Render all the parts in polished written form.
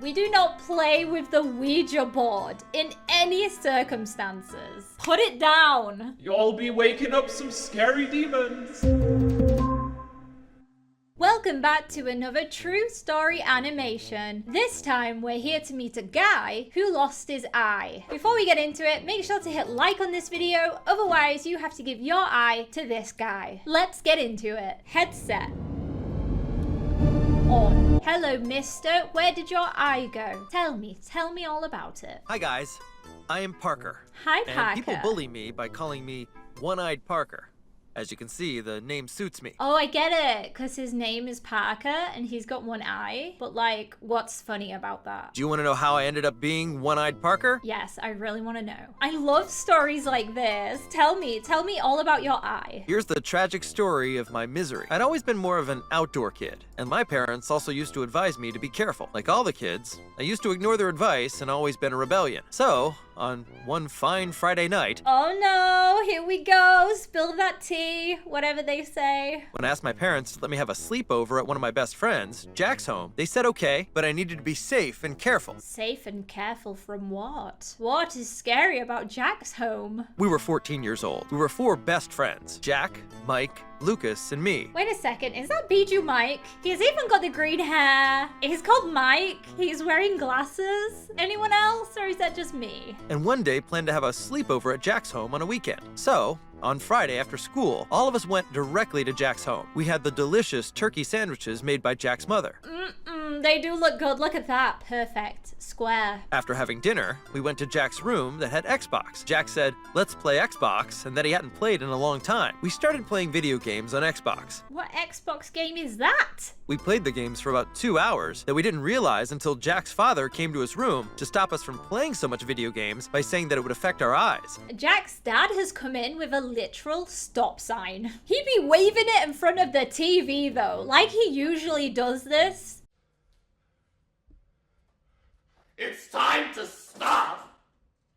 We do not play with the Ouija board in any circumstances. Put it down. You'll be waking up some scary demons. Welcome back to another true story animation. This time we're here to meet a guy who lost his eye. Before we get into it, make sure to hit like on this video, otherwise you have to give your eye to this guy. Let's get into it. Headset on. Hello mister, where did your eye go? Tell me all about it. Hi guys, I am Parker. Hi Parker. And people bully me by calling me One-Eyed Parker. As you can see, the name suits me. Oh, I get it, because his name is Parker and he's got one eye. But like, what's funny about that? Do you want to know how I ended up being One-Eyed Parker? Yes, I really want to know. I love stories like this. Tell me all about your eye. Here's the tragic story of my misery. I'd always been more of an outdoor kid, and my parents also used to advise me to be careful. Like all the kids, I used to ignore their advice and always been a rebellion. So, on one fine Friday night... Oh no, here we go. Spill that tea, whatever they say. When I asked my parents to let me have a sleepover at one of my best friends, Jack's home, they said okay, but I needed to be safe and careful. Safe and careful from what? What is scary about Jack's home? We were 14 years old. We were 4 best friends. Jack, Mike, Lucas, and me. Wait a second, is that Bijou Mike? He's even got the green hair. He's called Mike. He's wearing glasses. Anyone else, or is that just me? And one day planned to have a sleepover at Jack's home on a weekend. So, on Friday after school, all of us went directly to Jack's home. We had the delicious turkey sandwiches made by Jack's mother. They do look good. Look at that. Perfect. Square. After having dinner, we went to Jack's room that had Xbox. Jack said, let's play Xbox, and that he hadn't played in a long time. We started playing video games on Xbox. What Xbox game is that? We played the games for about 2 hours that we didn't realize until Jack's father came to his room to stop us from playing so much video games by saying that it would affect our eyes. Jack's dad has come in with a literal stop sign. He'd be waving it in front of the TV though, like he usually does this. It's time to stop.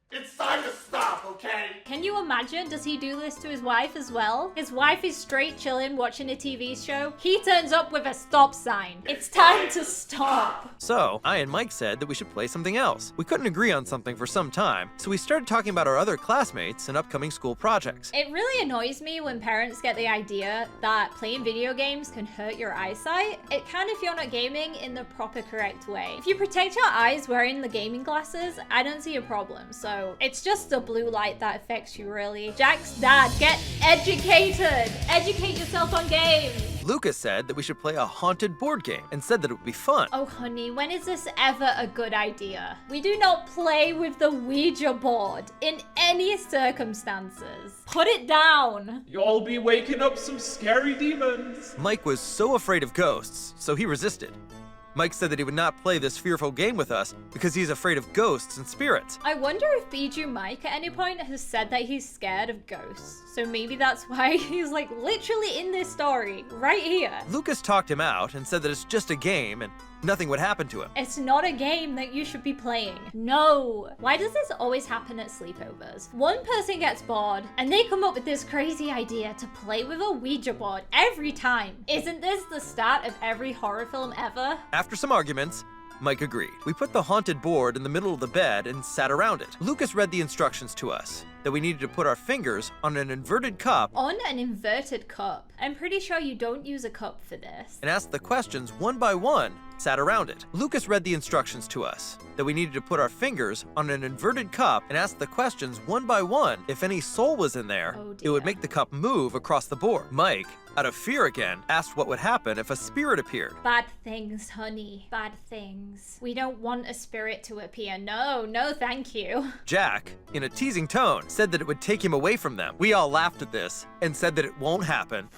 It's time to stop, okay? Can you imagine? Does he do this to his wife as well? His wife is straight chilling watching a TV show. He turns up with a stop sign. It's time to stop. So, I and Mike said that we should play something else. We couldn't agree on something for some time, so we started talking about our other classmates and upcoming school projects. It really annoys me when parents get the idea that playing video games can hurt your eyesight. It can if you're not gaming in the proper correct way. If you protect your eyes wearing the gaming glasses, I don't see a problem. So it's just the blue light that affects you, really. Jack's dad, get educated. Educate yourself on games. Lucas said that we should play a haunted board game and said that it would be fun. Oh honey, when is this ever a good idea? We do not play with the Ouija board in any circumstances. Put it down. You'll be waking up some scary demons. Mike was so afraid of ghosts, so he resisted. Mike said that he would not play this fearful game with us because he's afraid of ghosts and spirits. I wonder if Bijou Mike at any point has said that he's scared of ghosts. So maybe that's why he's like literally in this story, right here. Lucas talked him out and said that it's just a game and nothing would happen to him. It's not a game that you should be playing. No. Why does this always happen at sleepovers? One person gets bored and they come up with this crazy idea to play with a Ouija board every time. Isn't this the start of every horror film ever? After some arguments, Mike agreed. We put the haunted board in the middle of the bed and sat around it. Lucas read the instructions to us, that we needed to put our fingers on an inverted cup. On an inverted cup? I'm pretty sure you don't use a cup for this. And asked the questions one by one, sat around it. Lucas read the instructions to us, that we needed to put our fingers on an inverted cup and ask the questions one by one. If any soul was in there, it would make the cup move across the board. Mike, out of fear again, asked what would happen if a spirit appeared. Bad things, honey. Bad things. We don't want a spirit to appear. No, no thank you. Jack, in a teasing tone, said that it would take him away from them. We all laughed at this and said that it won't happen.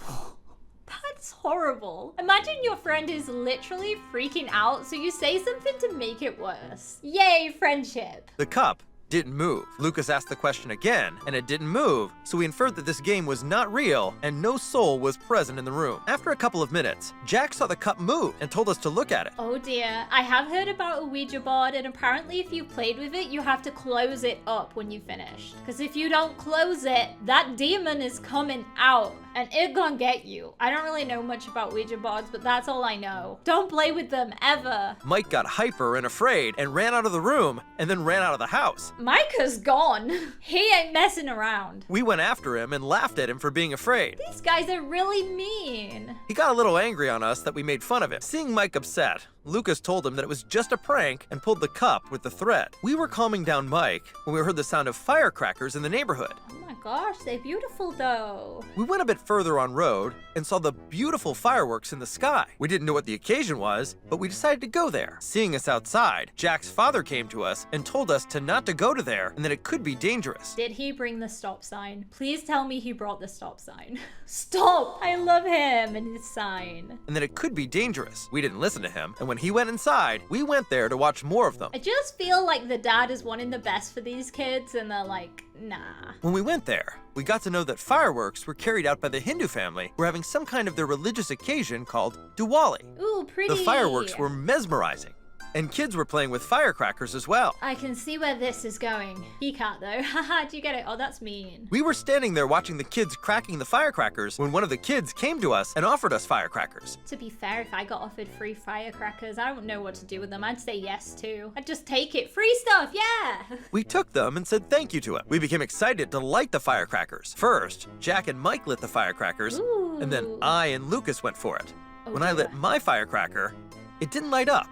That's horrible. Imagine your friend is literally freaking out, so you say something to make it worse. Yay, friendship. The cup didn't move. Lucas asked the question again, and it didn't move, so we inferred that this game was not real and no soul was present in the room. After a couple of minutes, Jack saw the cup move and told us to look at it. Oh dear, I have heard about a Ouija board, and apparently if you played with it, you have to close it up when you finish. Because if you don't close it, that demon is coming out, and it gonna get you. I don't really know much about Ouija boards, but that's all I know. Don't play with them, ever. Mike got hyper and afraid and ran out of the room and then ran out of the house. Micah's gone. He ain't messing around. We went after him and laughed at him for being afraid. These guys are really mean. He got a little angry on us that we made fun of him. Seeing Mike upset, Lucas told him that it was just a prank and pulled the cup with the thread. We were calming down Mike when we heard the sound of firecrackers in the neighborhood. Oh my gosh, they're beautiful though. We went a bit further on road and saw the beautiful fireworks in the sky. We didn't know what the occasion was, but we decided to go there. Seeing us outside, Jack's father came to us and told us to not to go to there and that it could be dangerous. Did he bring the stop sign? Please tell me he brought the stop sign. Stop! I love him and his sign. And that it could be dangerous. We didn't listen to him, and when he went inside, we went there to watch more of them. I just feel like the dad is wanting the best for these kids and they're like, nah. When we went there, we got to know that fireworks were carried out by the Hindu family who were having some kind of their religious occasion called Diwali. Ooh, pretty. The fireworks were mesmerizing. And kids were playing with firecrackers as well. I can see where this is going. He can't though. Haha, do you get it? Oh, that's mean. We were standing there watching the kids cracking the firecrackers when one of the kids came to us and offered us firecrackers. To be fair, if I got offered free firecrackers, I don't know what to do with them. I'd say yes too. I'd just take it. Free stuff, yeah! We took them and said thank you to him. We became excited to light the firecrackers. First, Jack and Mike lit the firecrackers, Ooh. and then I and Lucas went for it. Oh, When I lit my firecracker, it didn't light up.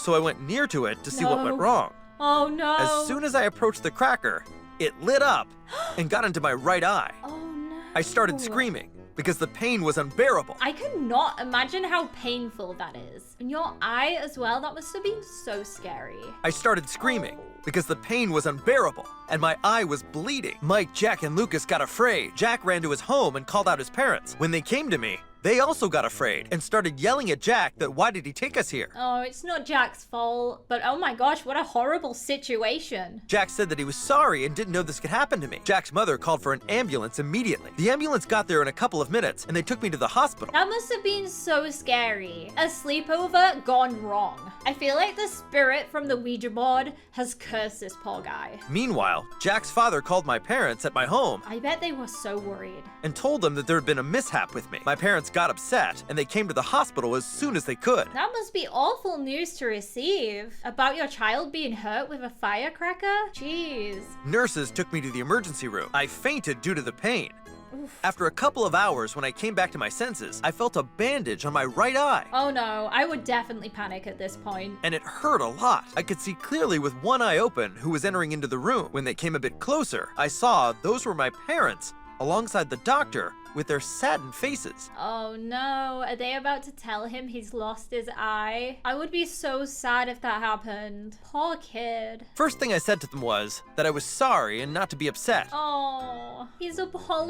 So I went near to it to see what went wrong. Oh no. As soon as I approached the cracker, it lit up and got into my right eye. Oh no. I started screaming because the pain was unbearable. I could not imagine how painful that is. In your eye as well, that must have been so scary. I started screaming because the pain was unbearable and my eye was bleeding. Mike, Jack, and Lucas got afraid. Jack ran to his home and called out his parents. When they came to me, they also got afraid and started yelling at Jack that why did he take us here? Oh, it's not Jack's fault, but oh my gosh, what a horrible situation. Jack said that he was sorry and didn't know this could happen to me. Jack's mother called for an ambulance immediately. The ambulance got there in a couple of minutes and they took me to the hospital. That must have been so scary. A sleepover gone wrong. I feel like the spirit from the Ouija board has cursed this poor guy. Meanwhile, Jack's father called my parents at my home I bet they were so worried. and told them that there had been a mishap with me. My parents got upset and they came to the hospital as soon as they could. That must be awful news to receive. About your child being hurt with a firecracker? Jeez. Nurses took me to the emergency room. I fainted due to the pain. Oof. After a couple of hours, when I came back to my senses, I felt a bandage on my right eye. Oh no, I would definitely panic at this point. And it hurt a lot. I could see clearly with one eye open who was entering into the room. When they came a bit closer, I saw those were my parents, alongside the doctor, with their saddened faces. Oh no, are they about to tell him he's lost his eye? I would be so sad if that happened. Poor kid. First thing I said to them was that I was sorry and not to be upset. Oh, he's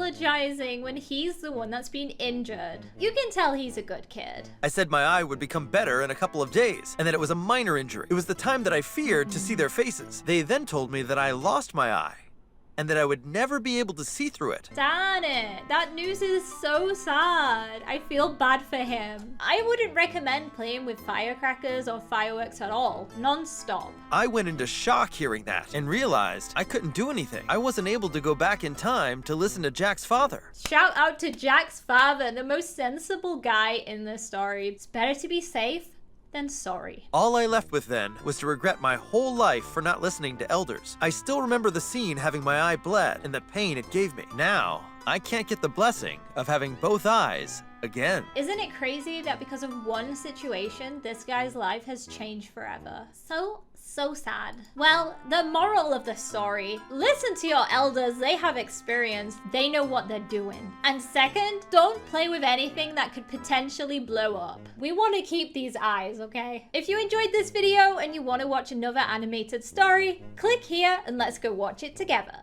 apologizing when he's the one that's been injured. You can tell he's a good kid. I said my eye would become better in a couple of days, and that it was a minor injury. It was the time that I feared to see their faces. They then told me that I lost my eye, and that I would never be able to see through it. Darn it. That news is so sad. I feel bad for him. I wouldn't recommend playing with firecrackers or fireworks at all. Non-stop. I went into shock hearing that and realized I couldn't do anything. I wasn't able to go back in time to listen to Jack's father. Shout out to Jack's father, the most sensible guy in this story. It's better to be safe than sorry. All I left with then was to regret my whole life for not listening to elders. I still remember the scene having my eye bled and the pain it gave me. Now, I can't get the blessing of having both eyes again. Isn't it crazy that because of one situation, this guy's life has changed forever? So sad. Well, the moral of the story, listen to your elders. They have experience. They know what they're doing. And second, don't play with anything that could potentially blow up. We want to keep these eyes, okay? If you enjoyed this video and you want to watch another animated story, click here and let's go watch it together.